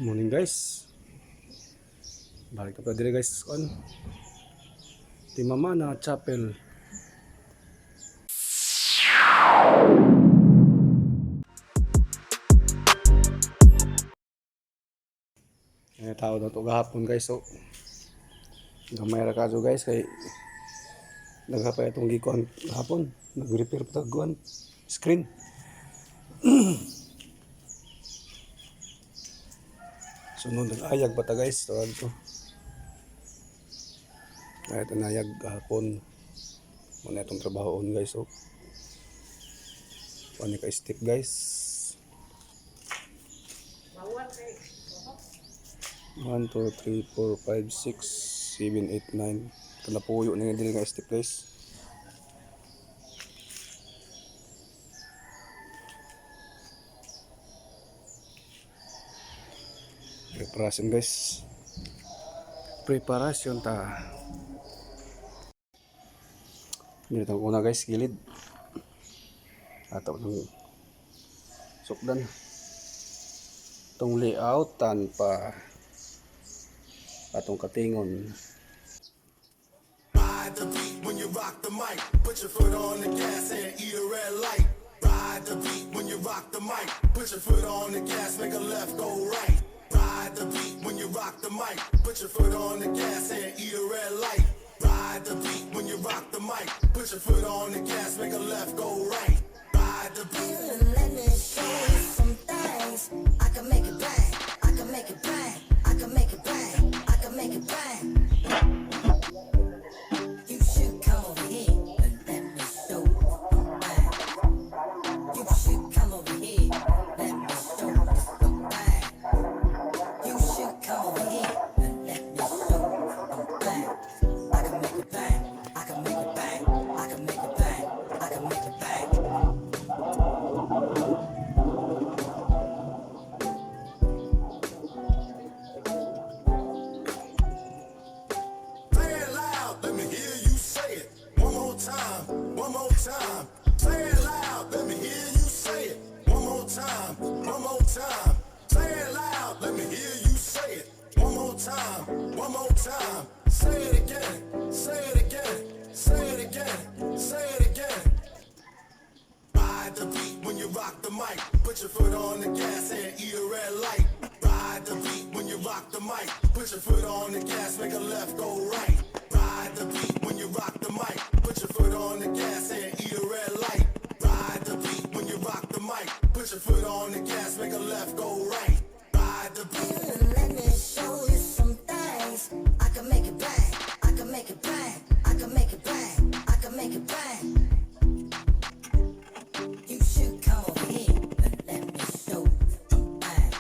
Morning guys. Balik ka pa dire guys on. Di Mama na Chapel. Ay tao na to gahapon guys. So gamay ra kaso guys kay naghapay atong gikuan gahapon. Nag-repair pa taguan screen. Sunod nag-ayag pa ta guys. So to. Ay tanayag gahapon. Muna itong trabahoon guys. So ano ka step guys. 1, 2, 3, 4, 5, 6, 7, 8, 9. Kanapuyo na nga din nga step guys. Preparasyon guys. Preparasyon ta. Dito una guys gilid. Ato ng sukdan. Itong layoutan pa atong katingon. Ride the beat when you rock the mic. Put your foot on the gas and eat a red light. Ride the beat when you rock the mic. Put your foot on the gas, make a left, go right. Ride the beat when you rock the mic. Put your foot on the gas and eat a red light. Ride the beat when you rock the mic. Put your foot on the gas, make a left, go right. Ride the beat. Let me show you some things. I can make it bang. I can make it bang. I can make it bang. I can make it bang. You should come over here and let me show you some bang. You should come over here. Let me show you some bang. You should come over here and let me show you some bang. I can make it bang. I can make it bang. I can make it bang. I can make it bang. Play it loud, let me hear you say it. One more time, one more time. Play it loud, let me hear you say it. One more time, one more time. Play it loud, let me hear you say it. One more time, one more time. Say it again, say it again, say it again, say it again. Ride the beat when you rock the mic. Put your foot on the gas and eat a red light. Ride the beat when you rock the mic. Put your foot on the gas, make a left, go right. Ride the beat when you rock the mic. Put your foot on the gas and eat a red light. Ride the beat when you rock the mic. Put your foot on the gas, make a left, go right. Ride the beat. Let me show you some things. I can make it bang. I can make it bang. I can make it bang. I can make it bang. You should come over here and let me show you some bang.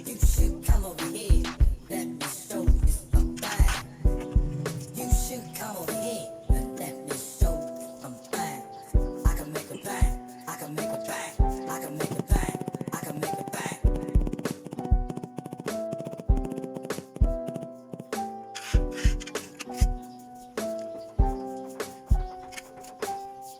You should come over here. Let me show you some bang. You should come over here and let me show you some bang. I can make it bang. I can make it bang. I can make it bang. I can make it bang.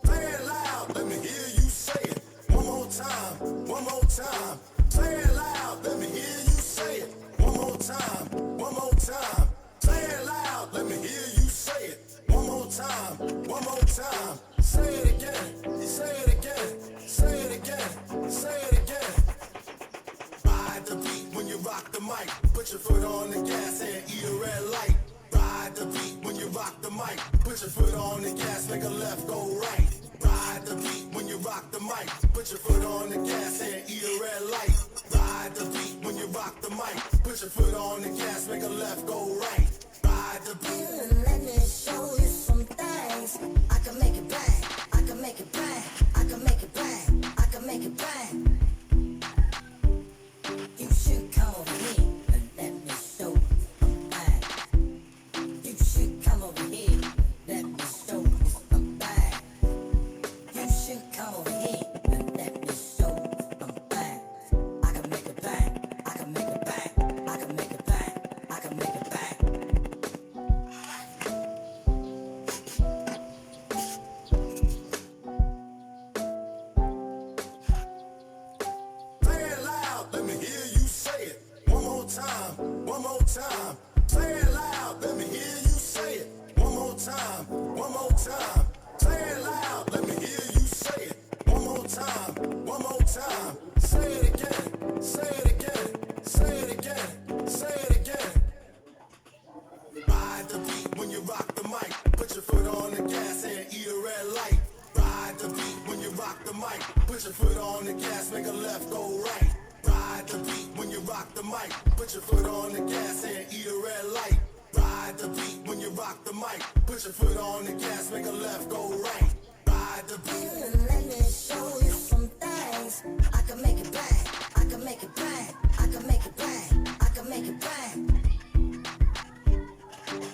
Play it loud, let me hear you say it. One more time, one more time. Play it loud, let me hear you say it. One more time, one more time. Play it loud, let me hear you say it. One more time, one more time. Say it again, say it again, say it again, say it again. Ride the beat when you rock the mic. Put your foot on the gas and eat a red light. Ride the beat when you rock the mic. Put your foot on the gas, make a left, go right. Ride the beat when you rock the mic. Put your foot on the gas and eat a red light. Ride the beat when you rock the mic. Put your foot on the gas, make a left, go right. Ride the beat. Let me show you some things. I can make it bang. I can make it bang. I can make it bang. I can make it bang. You should come over here and let me show you some bang. You should come over here. Let me show you some bang. You should come over here and let me show you some bang. I can make it bang. I can make it bang. I can make it bang. I can make it bang. Play it loud, let me hear you say it. more time, one more time. Say it loud, let me hear you say it. One more time, one more time. Say it loud, let me hear you say it. One more time, one more time. Say it again, say it again, say it again, say it again. Ride the beat when you rock the mic. Put your foot on the gas and eat a red light. Ride the beat when you rock the mic. Put your foot on the gas, make a left, go right. Ride the beat when you rock the mic. Put your foot on the gas and eat a red light. Ride the beat when you rock the mic. Put your foot on the gas, make a left, go right. Ride the beat. Let me show you some things. I can make it bang. I can make it bang. I can make it bang. I can make it bang.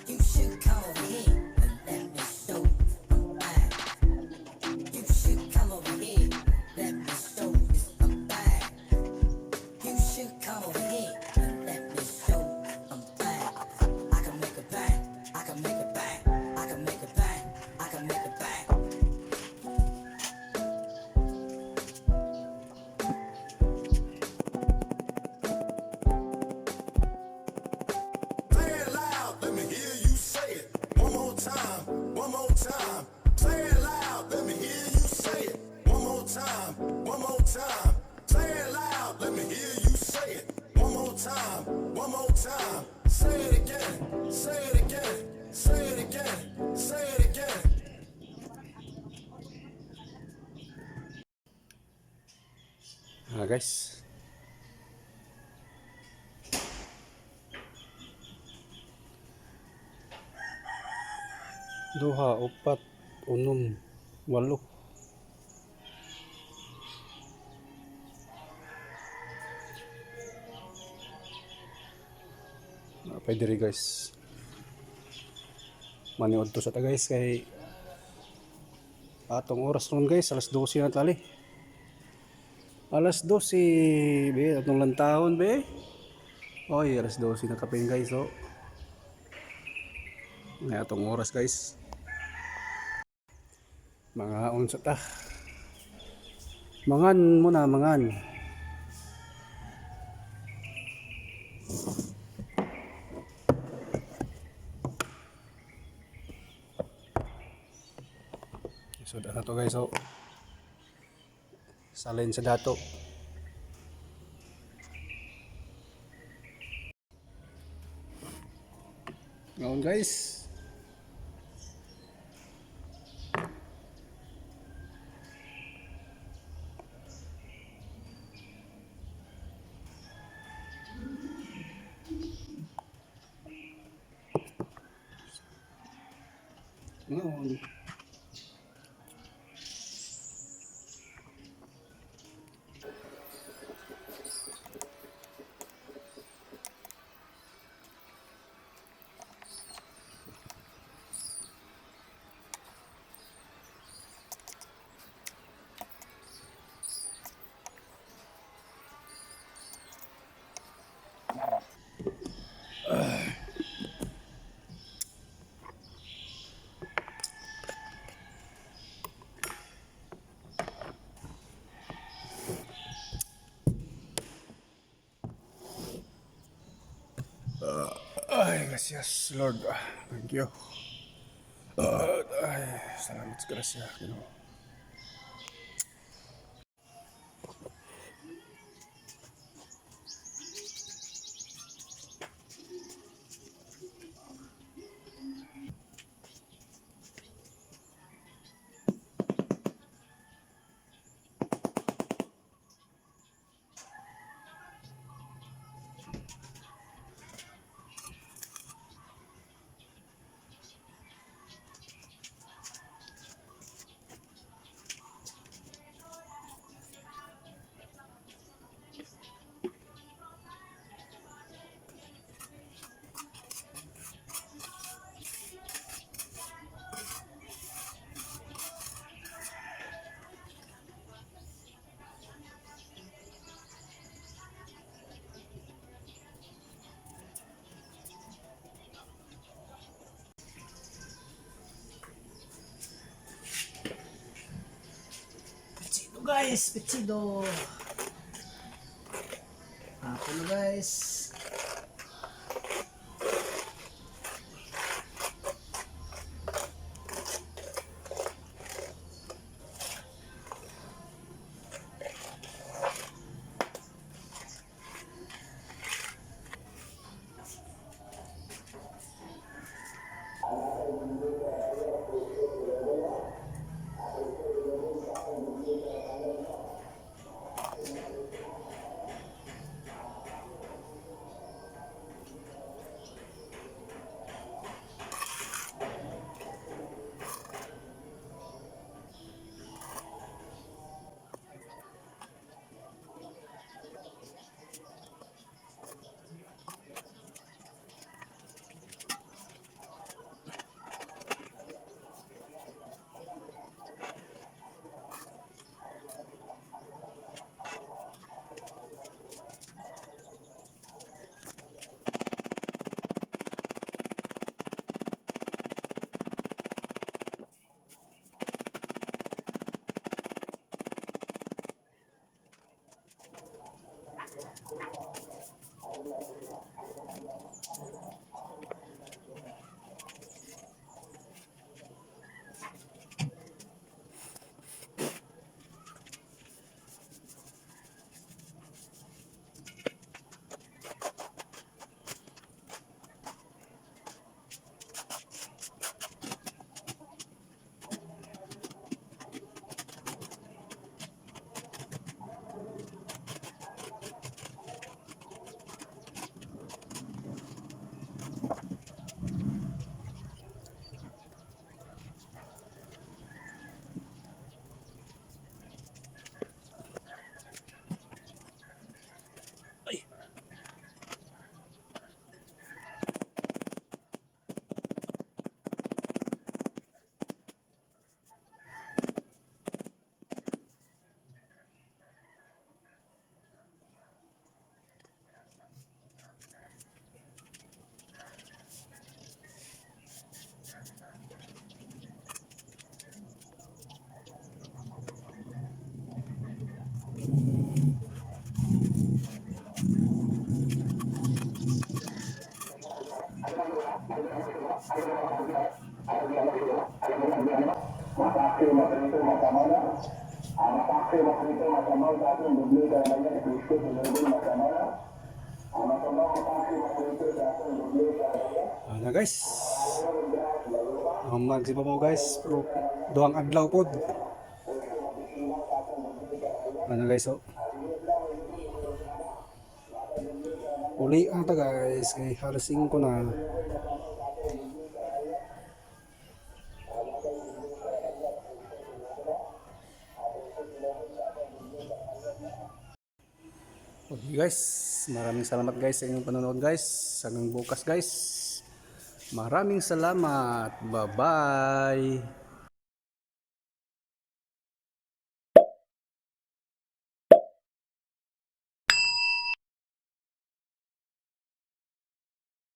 You should come over here and let me show you some things. You should come over here. Let me show you some things. You should come over here and let me show you some things. I can make it bang. I can make it bang. I can make it bang. I can make it bang. Say it loud, let me hear you say it. One more time, one more time. Say it loud, let me hear you say it. One more time, one more time. Say it loud, let me hear you say it. One more time, one more time. Say it again, say it again, say it again, say it again. Guys. Duha, upat, unom, walo. Pwede rin guys. Maniod to sa ta guys kay atong oras ron guys, alas 12 na tali. Alas 12, be, atong lantahon be. Oy, alas 12 na kapin guys, oh. May atong oras guys. Mga unsa ta. Mangan muna, mangan. So, na to guys, oh. Salin sa dato. Ngayon guys. Ngayon. Ay, gracias Lord. Thank you. Ay, salamat sa grasya, Ginoo. Guys, pechido. Ako na guys. Ano guys? Magsipa mo guys, pero duhang adlaw po. Ano guys, oh. Uli ata guys, kay halos 5 na. Okay guys, maraming salamat guys sa inyong panonood guys. Hanggang bukas guys. Maraming salamat. Bye-bye.